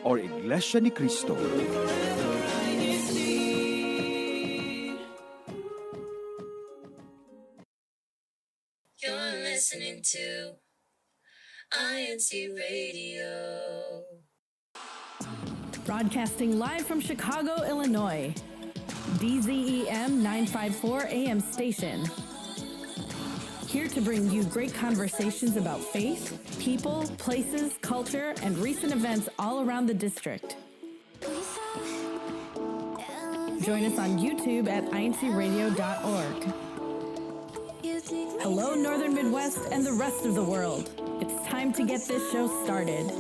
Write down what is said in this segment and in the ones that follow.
or Iglesia ni Cristo. You're listening to INCRadio. Broadcasting live from Chicago, Illinois. DZEM 954 AM station. Here to bring you great conversations about faith, people, places, culture, and recent events all around the district. Join us on YouTube at INCRadio.org. Hello, Northern Midwest and the rest of the world. It's time to get this show started.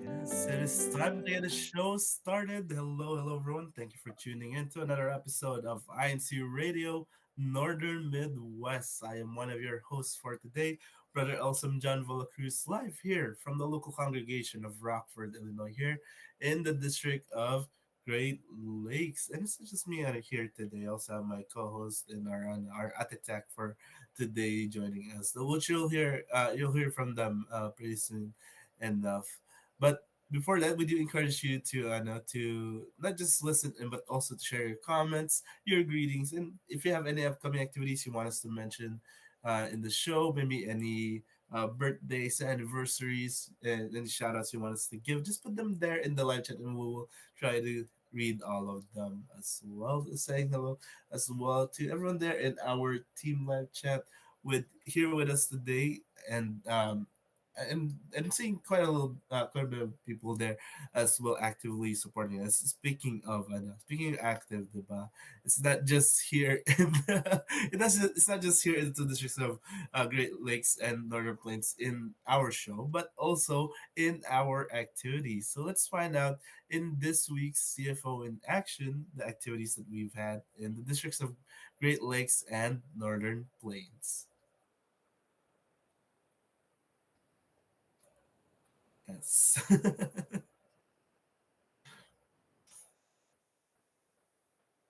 Yes, it is time to get the show started. Hello, everyone. Thank you for tuning in to another episode of INC Radio Northern Midwest. I am one of your hosts for today, Brother Elsam John Volacruz, live here from the local congregation of Rockford, Illinois, here in the district of Great Lakes. And it's not just me out here today. I also have my co-host and our attack for today joining us. So which you'll hear from them pretty soon enough. But before that, we do encourage you to not just listen but also to share your comments, your greetings, and if you have any upcoming activities you want us to mention in the show, maybe any birthdays, anniversaries, and any shout outs you want us to give, just put them there in the live chat and we will try to read all of them, as well as saying hello as well to everyone there in our team live chat with here with us today. And seeing quite a bit of people there as well actively supporting us. Speaking of active, diba? It's not just here it's not just here in the districts of Great Lakes and Northern Plains in our show, but also in our activities. So let's find out in this week's CFO in action the activities that we've had in the districts of Great Lakes and Northern Plains. Yes.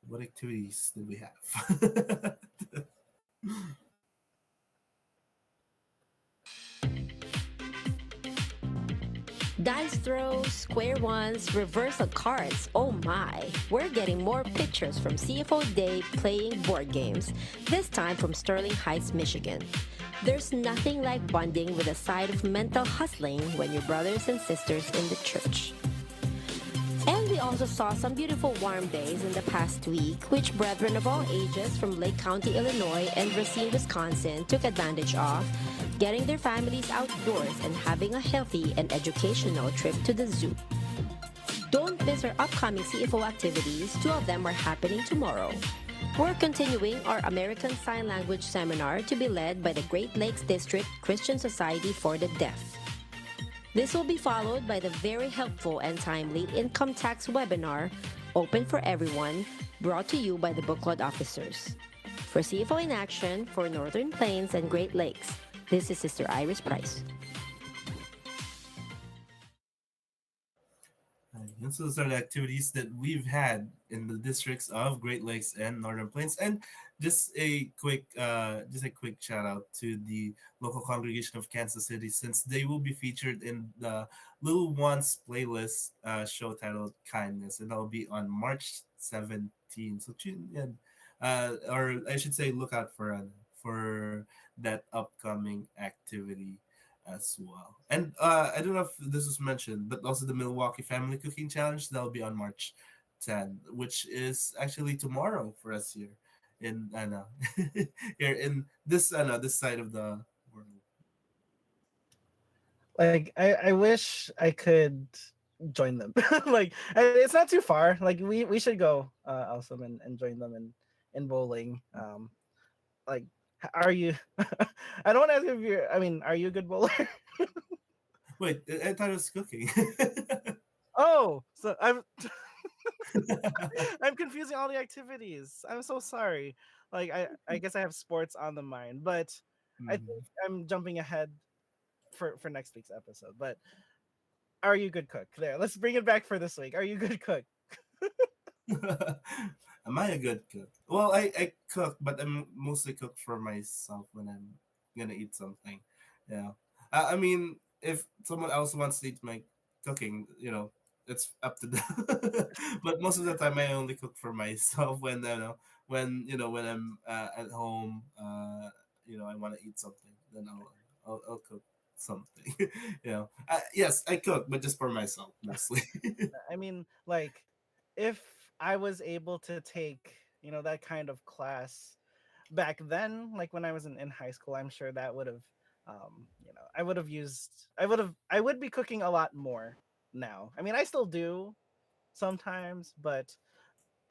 What activities do we have? Dice throws, square ones, reversal cards. Oh my! We're getting more pictures from CFO Day playing board games, this time from Sterling Heights, Michigan. There's nothing like bonding with a side of mental hustling when you're brothers and sisters in the church. And we also saw some beautiful warm days in the past week, which brethren of all ages from Lake County, Illinois and Racine, Wisconsin took advantage of, getting their families outdoors and having a healthy and educational trip to the zoo. Don't miss our upcoming CFO activities. 2 of them are happening tomorrow. We're continuing our American Sign Language seminar to be led by the Great Lakes District Christian Society for the Deaf. This will be followed by the very helpful and timely income tax webinar, open for everyone, brought to you by the Book Club officers. For CFO in Action for Northern Plains and Great Lakes, this is Sister Iris Price. And so those are the activities that we've had in the districts of Great Lakes and Northern Plains. And just a quick shout out to the local congregation of Kansas City, since they will be featured in the Little Ones playlist show titled Kindness, and that'll be on March 17th. So tune in, or I should say, look out for that upcoming activity as well. And I don't know if this was mentioned, but also the Milwaukee Family Cooking Challenge, that'll be on March 10, which is actually tomorrow for us here in here in this side of the world. Like I wish I could join them. Like it's not too far. Like we should go also and join them in bowling. Like are you I don't want to ask if you're, I mean, are you a good bowler? Wait, I thought it was cooking. Oh, so I'm I'm confusing all the activities. I'm so sorry. Like I guess I have sports on the mind, but I think I'm jumping ahead for next week's episode. But are you a good cook? There, let's bring it back for this week. Are you a good cook? Am I a good cook? Well, I cook, but I mostly cook for myself when I'm gonna eat something. Yeah. I mean, if someone else wants to eat my cooking, it's up to them. But most of the time, I only cook for myself when when I'm at home. I want to eat something, then I'll cook something. Yes, I cook, but just for myself mostly. I mean, like, if I was able to take, that kind of class back then, like when I was in high school, I'm sure that would have, I would be cooking a lot more now. I mean, I still do sometimes, but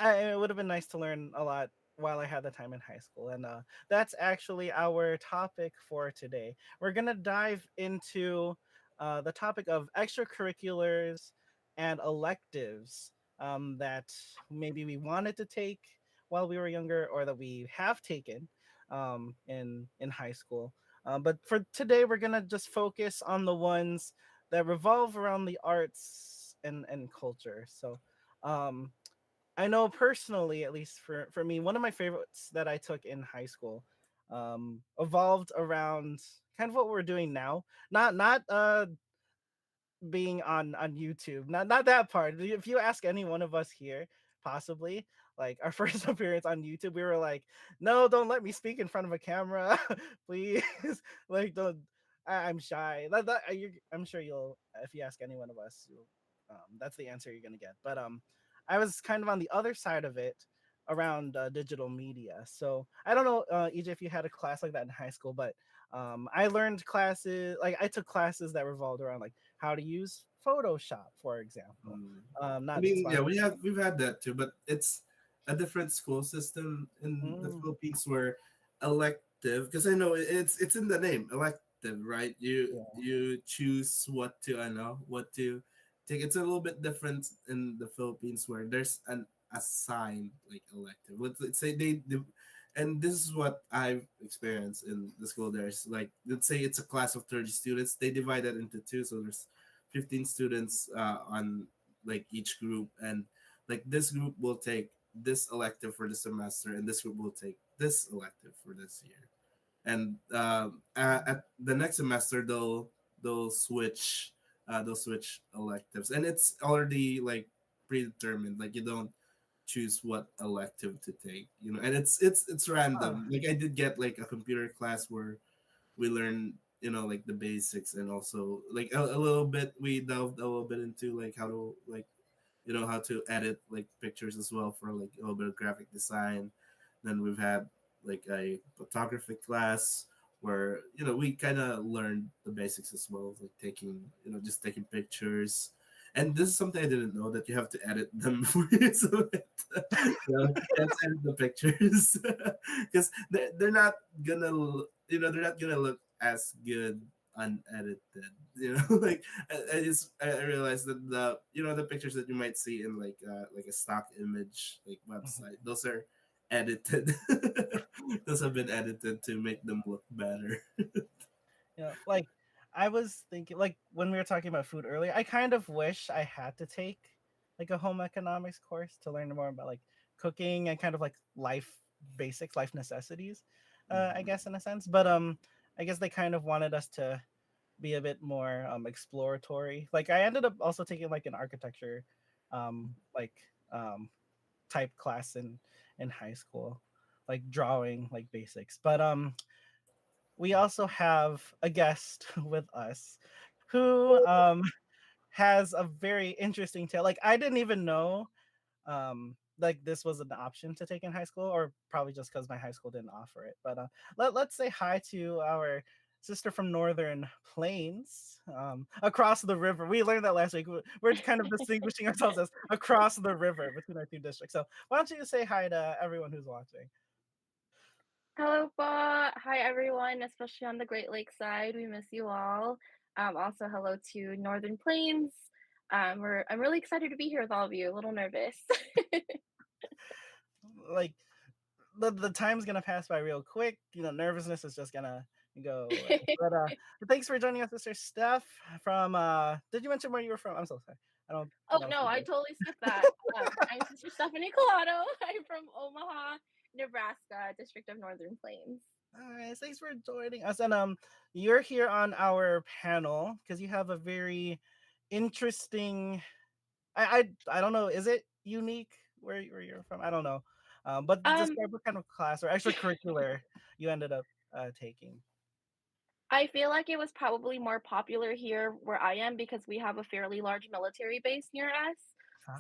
it would have been nice to learn a lot while I had the time in high school. And that's actually our topic for today. We're going to dive into the topic of extracurriculars and electives that maybe we wanted to take while we were younger or that we have taken in high school. But for today, we're going to just focus on the ones that revolve around the arts and culture. So, um, I know personally, at least for me, one of my favorites that I took in high school evolved around kind of what we're doing now. Not being on YouTube. Not that part. If you ask any one of us here, possibly like our first appearance on YouTube, we were like, no, don't let me speak in front of a camera, please. Like, don't. I'm shy. I'm sure you'll. If you ask any one of us, that's the answer you're gonna get. But I was kind of on the other side of it around digital media. So I don't know, EJ, if you had a class like that in high school, but I learned classes like I took classes that revolved around like how to use Photoshop, for example. Mm. I Not mean, yeah, sponsored. we've had that too, but it's a different school system in the Mm, Philippines where elective, because I know it's in the name, elective, right? yeah. You choose what to, I know what to take. It's a little bit different in the Philippines where there's an assigned like elective. Let's say and this is what I've experienced in the school. There's like, let's say it's a class of 30 students. They divide that into two, so there's 15 students on like each group, and like this group will take this elective for the semester, and this group will take this elective for this year. And at the next semester, they'll switch electives, and it's already like predetermined. Like you don't choose what elective to take, and it's Huh. random. Like I did get like a computer class where we learned like the basics, and also like a little bit we delved a little bit into like how to like how to edit like pictures as well for like a little bit of graphic design. Then we've had like a photography class where we kind of learned the basics as well, like taking just taking pictures. And this is something I didn't know, that you have to edit them before you submit. You can't edit the pictures because they're not gonna they're not gonna look as good unedited. Like I realized that the pictures that you might see in like a stock image like website, those are edited. Those have been edited to make them look better. Like I was thinking, like when we were talking about food earlier, I kind of wish I had to take like a home economics course to learn more about like cooking and kind of like life basics, life necessities, I guess in a sense. But I guess they kind of wanted us to be a bit more exploratory. Like I ended up also taking like an architecture like type class in high school, like drawing like basics. But we also have a guest with us who has a very interesting tale. Like I didn't even know like this was an option to take in high school, or probably just because my high school didn't offer it. But let's say hi to our sister from Northern Plains, across the river. We learned that last week. We're kind of distinguishing ourselves as across the river between our two districts. So why don't you say hi to everyone who's watching? Hello po. Hi everyone, especially on the Great Lakes side. We miss you all. Also hello to Northern Plains. I'm really excited to be here with all of you. A little nervous. Like the time's gonna pass by real quick. Nervousness is just gonna go away. But thanks for joining us, Sister Steph. From did you mention where you were from? I'm so sorry. I don't Oh know if no, you I did. totally skipped that. I'm Sister Stephanie Collado. I'm from Omaha, Nebraska, District of Northern Plains. All right, thanks for joining us. And you're here on our panel because you have a very interesting. I don't know. Is it unique where you're from? I don't know. But Um, describe what kind of class or extracurricular you ended up taking. I feel like it was probably more popular here where I am because we have a fairly large military base near us.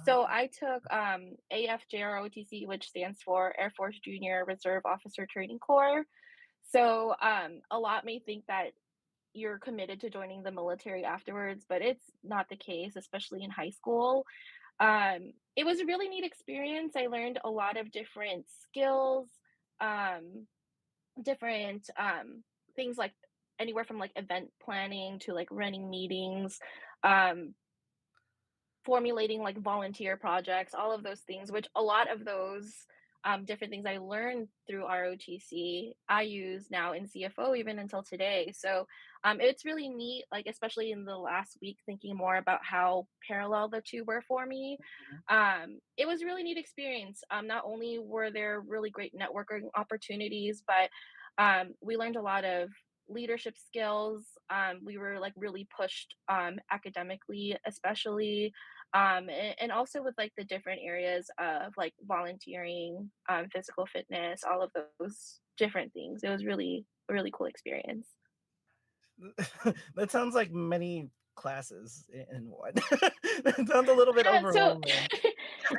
So Ah, I took AFJROTC, which stands for Air Force Junior Reserve Officer Training Corps. So a lot may think that you're committed to joining the military afterwards, but it's not the case, especially in high school. It was a really neat experience. I learned a lot of different skills, um, different things like anywhere from like event planning to like running meetings, um, formulating like volunteer projects, all of those things, which a lot of those different things I learned through ROTC, I use now in CFO even until today. So it's really neat, like especially in the last week, thinking more about how parallel the two were for me. It was a really neat experience. Not only were there really great networking opportunities, but we learned a lot of leadership skills. We were like really pushed academically, especially and also with like the different areas of like volunteering, physical fitness, all of those different things. It was really a really cool experience. that sounds like many classes in one. That sounds a little bit So overwhelming.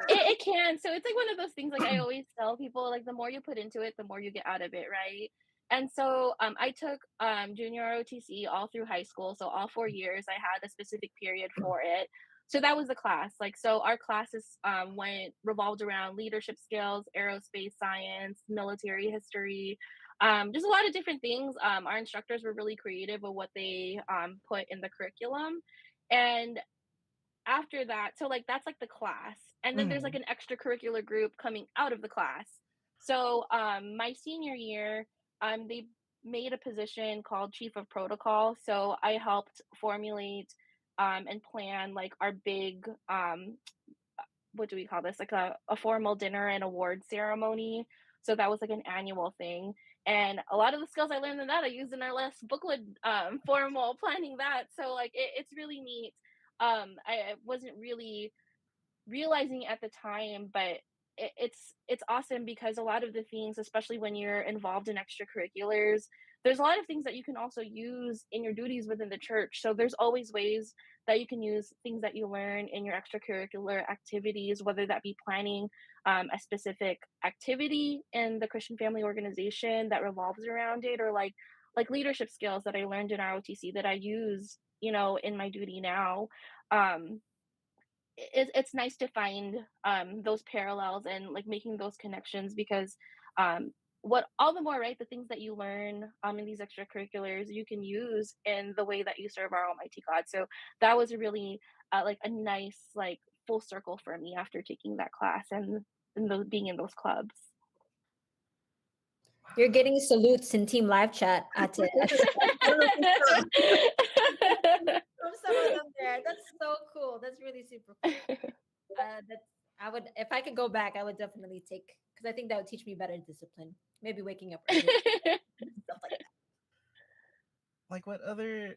it can. So it's like one of those things. Like I always tell people, like the more you put into it, the more you get out of it, right? And so I took junior ROTC all through high school. So all 4 years, I had a specific period for it. So that was the class. Like so, our classes went revolved around leadership skills, aerospace science, military history, just a lot of different things. Our instructors were really creative with what they put in the curriculum, and after that, so like that's like the class, and then there's like Mhm. an extracurricular group coming out of the class. So my senior year, they made a position called chief of protocol, so I helped formulate and plan like our big what do we call this, like a formal dinner and award ceremony. So that was like an annual thing, and a lot of the skills I learned in that I used in our last booklet formal planning that. So like it's really neat. I wasn't really realizing at the time, but it's awesome because a lot of the things, especially when you're involved in extracurriculars, there's a lot of things that you can also use in your duties within the church. So there's always ways that you can use things that you learn in your extracurricular activities, whether that be planning a specific activity in the Christian Family Organization that revolves around it, or like leadership skills that I learned in ROTC that I use, in my duty now. Um, it's nice to find those parallels and like making those connections because um, what all the more right, the things that you learn in these extracurriculars you can use in the way that you serve our Almighty God. So that was a really like a nice like full circle for me after taking that class and those, being in those clubs. You're getting salutes in Team Live Chat at the start. I don't know if you saw from some of them there. That's so cool. That's really super cool. That's I would if I could go back, I would definitely take because I think that would teach me better discipline. Maybe waking up early, stuff like that. Like what other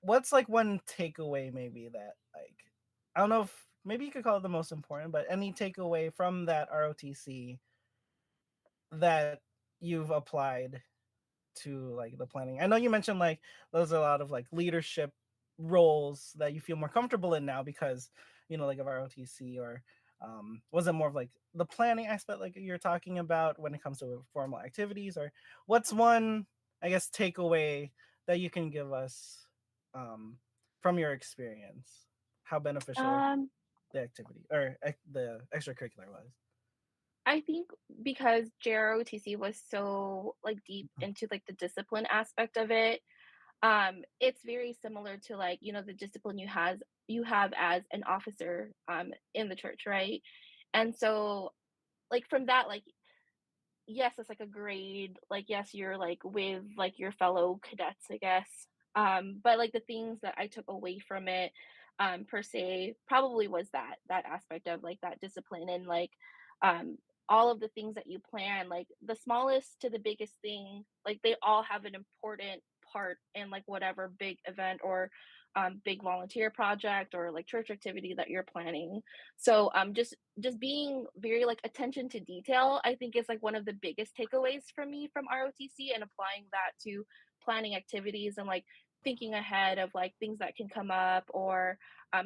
what's like one takeaway maybe that like I don't know if maybe you could call it the most important, but any takeaway from that ROTC that you've applied to like the planning. I know you mentioned like there's a lot of like leadership roles that you feel more comfortable in now because like of ROTC, or was it more of like the planning aspect like you're talking about when it comes to formal activities, or what's one I guess takeaway that you can give us um, from your experience, how beneficial um, the activity or the extracurricular was? I think because JROTC was so like deep into like the discipline aspect of it, it's very similar to like the discipline you have as an officer in the church, right? And so like from that, like yes, it's like a grade, like yes, you're like with like your fellow cadets, I guess. But like the things that I took away from it per se probably was that aspect of like that discipline and like all of the things that you plan, like the smallest to the biggest thing, like they all have an important part in like whatever big event or big volunteer project or like church activity that you're planning. So just being very like attention to detail, I think is like one of the biggest takeaways from me from ROTC, and applying that to planning activities and like thinking ahead of like things that can come up, or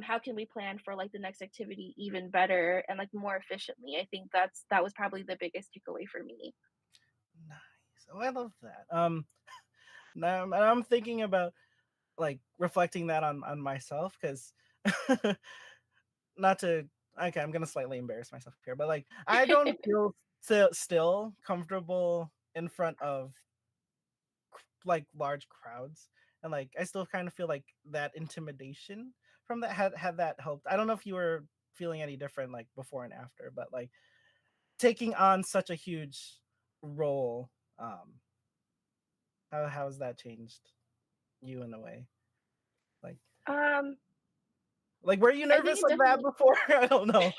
how can we plan for like the next activity even better and like more efficiently. I think that was probably the biggest takeaway for me. Nice. Oh, I love that. Now I'm thinking about like reflecting that on myself because not to okay, I'm gonna slightly embarrass myself here, but like I don't feel still comfortable in front of like large crowds, and like I still kind of feel like that intimidation from that had that helped. I don't know if you were feeling any different like before and after, but like taking on such a huge role, um, how has that changed you in a way? Like um were you I think nervous it like that definitely before? I don't know.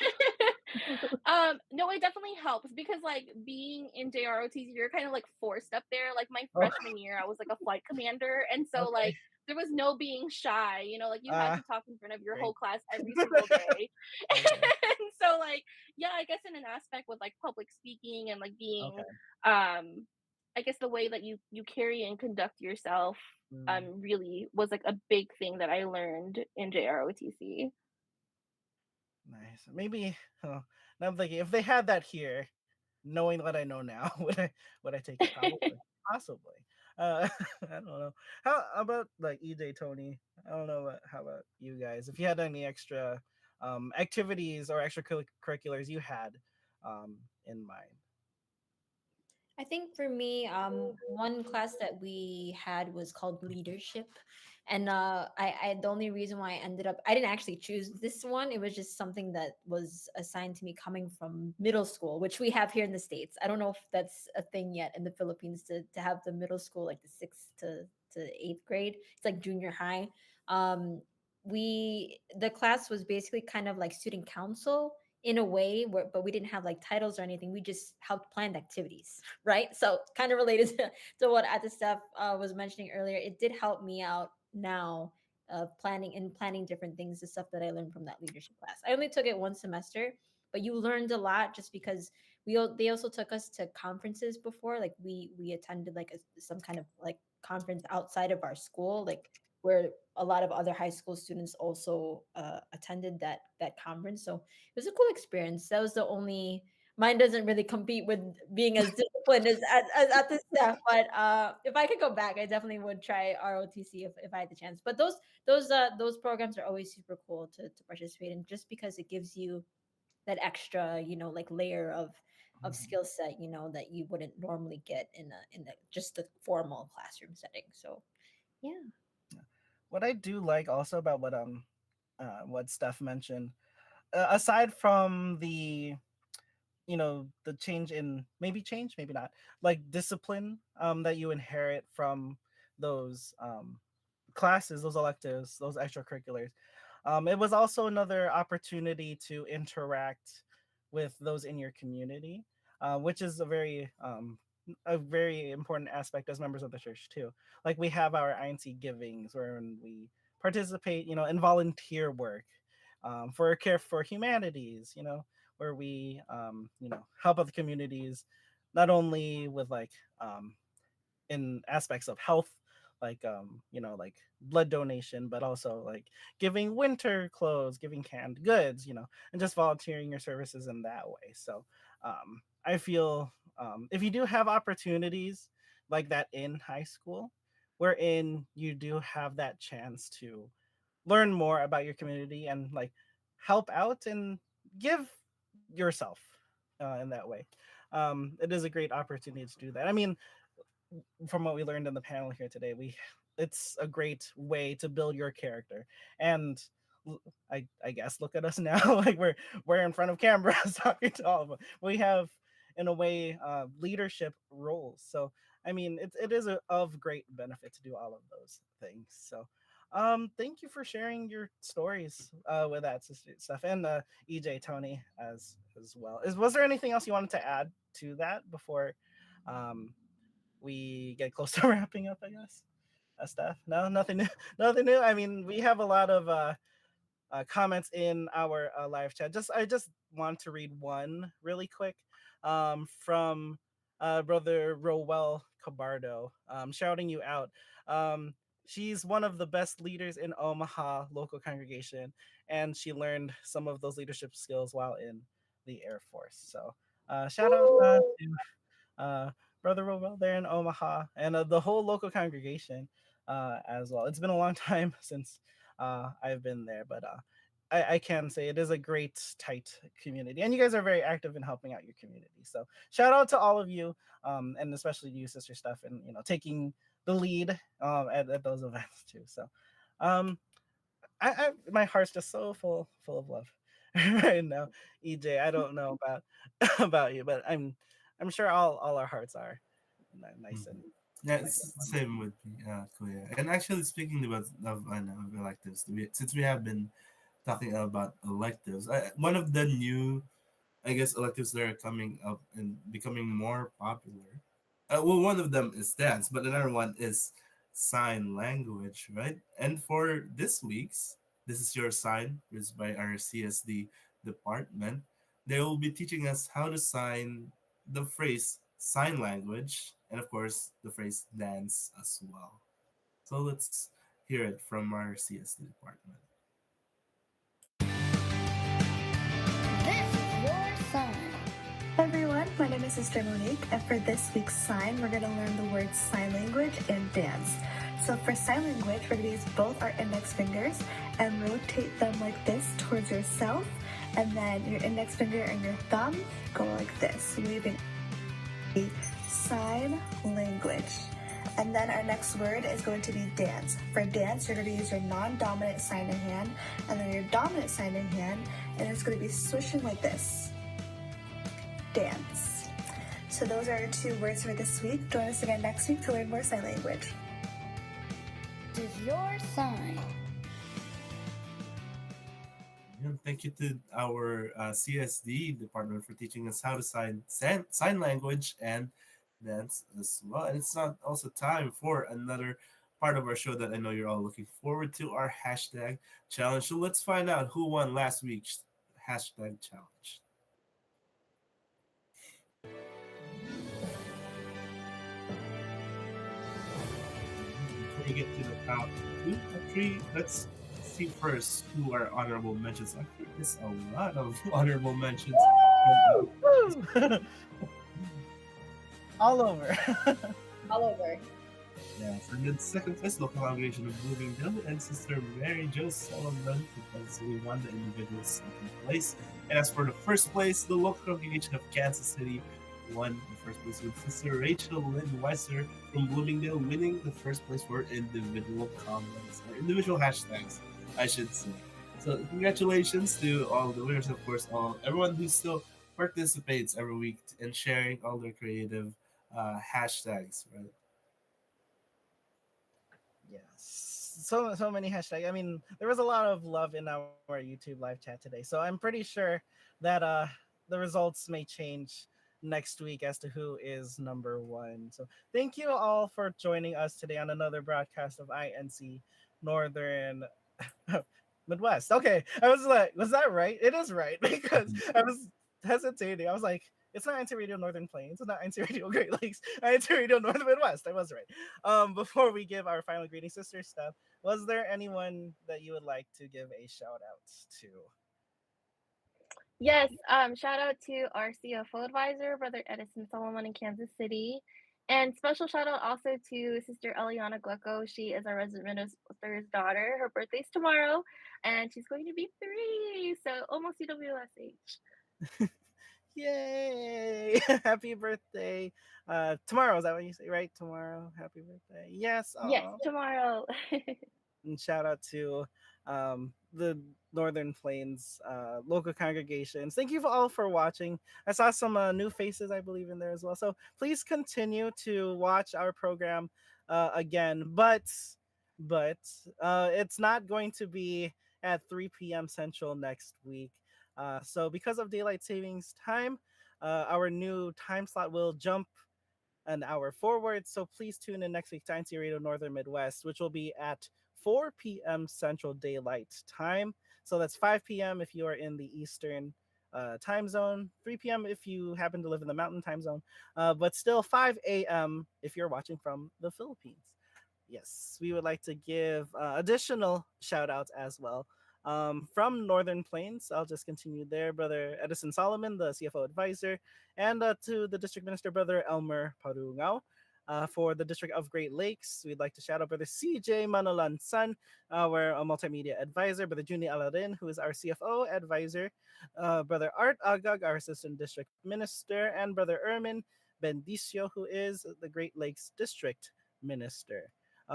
no, it definitely helps because like being in JROTC, you're kind of like forced up there. Like my Oh, freshman year, I was like a flight commander, and so okay. like there was no being shy, like you had Uh, to talk in front of your whole Great. class every single day. Okay. And so like yeah, I guess in an aspect with like public speaking and like being Okay. I guess the way that you carry and conduct yourself Mm, really was like a big thing that I learned in JROTC. nice. Maybe. Now I'm thinking if they had that here, knowing what I know now, would I take it? Probably. Possibly. I don't know. How about like EJ Tony? I don't know. How about you guys? If you had any extra activities or extracurriculars you had in mind. I think for me, one class that we had was called leadership, and I the only reason why I didn't actually choose this one. It was just something that was assigned to me coming from middle school, which we have here in the States. I don't know if that's a thing yet in the Philippines to have the middle school like the sixth to eighth grade. It's like junior high. Um, the class was basically kind of like student council in a way where, but we didn't have like titles or anything. We just helped plan activities, right? So kind of related to what Atisteph was mentioning earlier. It did help me out now, planning different things, the stuff that I learned from that leadership class. I only took it one semester, but you learned a lot just because they also took us to conferences before. Like we attended like some kind of like conference outside of our school, like where a lot of other high school students also attended that conference. So it was a cool experience. That was the only, mine doesn't really compete with being as disciplined as at the staff. But if I could go back, I definitely would try ROTC if I had the chance. But those programs are always super cool to participate in, just because it gives you that extra, like layer of Mhm. skill set, that you wouldn't normally get in the just the formal classroom setting. So yeah. What I do like also about what Steph mentioned, aside from the the change in maybe not like discipline that you inherit from those classes, those electives, those extracurriculars, it was also another opportunity to interact with those in your community, which is a very important aspect as members of the church too. Like we have our INC givings where we participate, in volunteer work, for care for humanities, where we help other communities, not only with like in aspects of health, like like blood donation, but also like giving winter clothes, giving canned goods, and just volunteering your services in that way. So I feel, if you do have opportunities like that in high school, wherein you do have that chance to learn more about your community and like help out and give yourself in that way, it is a great opportunity to do that. I mean, from what we learned in the panel here today, it's a great way to build your character. And I guess look at us now, like we're in front of cameras talking to all of them. We have, in a way, leadership roles. So I mean, it is of great benefit to do all of those things. So Thank you for sharing your stories with that sister stuff, and EJ, Tony, as well. Was there anything else you wanted to add to that before um we get close to wrapping up? I guess. Stuff. No, nothing new. Nothing new. I mean, we have a lot of comments in our live chat. I just want to read one really quick from brother Rowell Cabardo, shouting you out. Um, she's one of the best leaders in Omaha local congregation, and she learned some of those leadership skills while in the Air Force. So shout out to uh, Brother Rowell there in Omaha, and the whole local congregation as well. It's been a long time since I've been there, but I can say it is a great, tight community, and you guys are very active in helping out your community. So shout out to all of you, and especially you, Sister Steph, and taking the lead at those events too. So, my heart's just so full of love right now, EJ. I don't know about about you, but I'm sure all our hearts are nice Mhm. and Yeah, nice it's and the same with me, Kuya. And actually, speaking about of electives, since we have been talking about electives, one of the new, I guess, electives that are coming up and becoming more popular. Well, one of them is dance, but another one is sign language, right? And for this week's, this is your sign, is by our CSD department. They will be teaching us how to sign the phrase sign language, and of course, the phrase dance as well. So let's hear it from our CSD department. This is your sign. Hi everyone, my name is Sister Monique, and for this week's sign, we're going to learn the words sign language and dance. So for sign language, we're going to use both our index fingers and rotate them like this towards yourself, and then your index finger and your thumb go like this, leaving sign language. And then our next word is going to be dance. For dance, you're going to use your non-dominant sign in hand, and then your dominant sign in hand, and it's going to be swishing like this. Dance. So those are our 2 words for this week. Join us again next week to learn more sign language. This is your sign. And thank you to our CSD department for teaching us how to sign language and dance as well. And it's not also time for another part of our show that I know you're all looking forward to, our hashtag challenge. So let's find out who won last week's hashtag challenge. Before we get to the top 2 or 3, let's see first who our honorable mentions. I think there's a lot of honorable mentions. Woo! All over. All over. Yes, and then second place, local congregation of Bloomingdale and Sister Mary Jo Sullivan, because we won the individual second place. And as for the first place, the local congregation of Kansas City won the first place with Sister Rachel Lynn Weiser from Bloomingdale winning the first place for individual comments or individual hashtags, I should say. So congratulations to all the winners, of course, everyone who still participates every week in sharing all their creative hashtags, right? Yes. So many hashtags. I mean, there was a lot of love in our YouTube live chat today. So I'm pretty sure that the results may change next week as to who is number 1. So thank you all for joining us today on another broadcast of INC Northern Midwest. Okay. I was like, was that right? It is right because I was hesitating. I was like, it's not INCRadio Northern Plains. It's not INCRadio Great Lakes. INCRadio Northern Midwest. I was right. Before we give our final greeting, Sister Steph, was there anyone that you would like to give a shout out to? Yes, shout out to our CFO advisor, Brother Edison Solomon in Kansas City. And special shout out also to Sister Eliana Glucko. She is our resident minister's daughter. Her birthday's tomorrow, and she's going to be 3, so almost CWSH. Yay! Happy birthday! Tomorrow, is that what you say? Right, tomorrow. Happy birthday! Yes. Yes, Oh, tomorrow. and shout out to the Northern Plains local congregations. Thank you all for watching. I saw some new faces, I believe, in there as well. So please continue to watch our program again. But but it's not going to be at 3 p.m. Central next week. So because of daylight savings time, our new time slot will jump an hour forward. So please tune in next week to INC Radio Northern Midwest, which will be at 4 p.m. Central Daylight Time. So that's 5 p.m. if you are in the Eastern time zone, 3 p.m. if you happen to live in the Mountain time zone, but still 5 a.m. if you're watching from the Philippines. Yes, we would like to give additional shout outs as well. From Northern Plains, I'll just continue there, Brother Edison Solomon, the CFO advisor, and to the District Minister, Brother Elmer Parungao. For the District of Great Lakes, we'd like to shout out Brother CJ Manolan San, our multimedia advisor, Brother Juni Alarin, who is our CFO advisor, Brother Art Agag, our Assistant District Minister, and Brother Ermin Bendicio, who is the Great Lakes District Minister.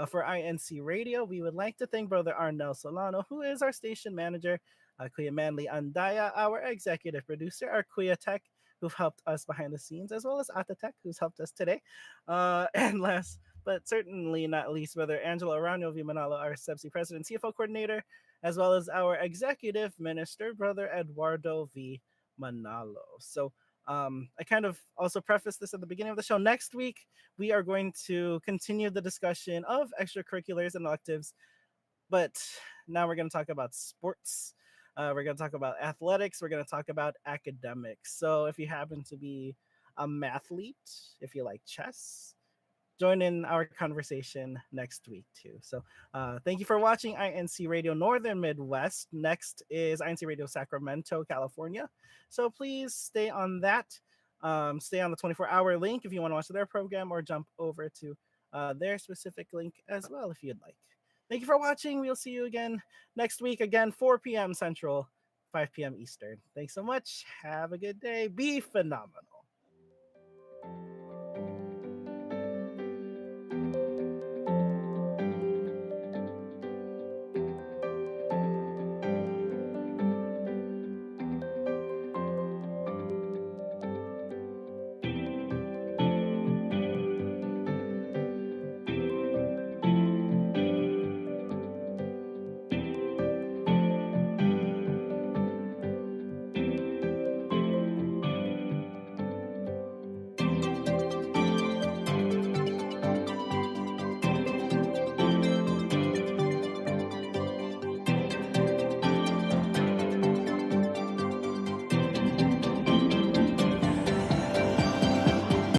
For INC Radio, we would like to thank Brother Arnel Solano, who is our station manager, Kuya Manly Andaya, our executive producer, our Kuya Tech, who've helped us behind the scenes, as well as Ata Tech, who's helped us today. And last but certainly not least, Brother Angelo Arano V. Manalo, our SEBSI President CFO Coordinator, as well as our Executive Minister, Brother Eduardo V. Manalo. So I kind of also prefaced this at the beginning of the show. Next week, we are going to continue the discussion of extracurriculars and electives, but now we're going to talk about sports. We're going to talk about athletics. We're going to talk about academics. So if you happen to be a mathlete, if you like chess, join in our conversation next week too. So thank you for watching INC Radio Northern Midwest. Next is INC Radio Sacramento, California. So please stay on that. Stay on the 24-hour link if you want to watch their program, or jump over to their specific link as well if you'd like. Thank you for watching. We'll see you again next week, again, 4 p.m. Central, 5 p.m. Eastern. Thanks so much. Have a good day. Be phenomenal.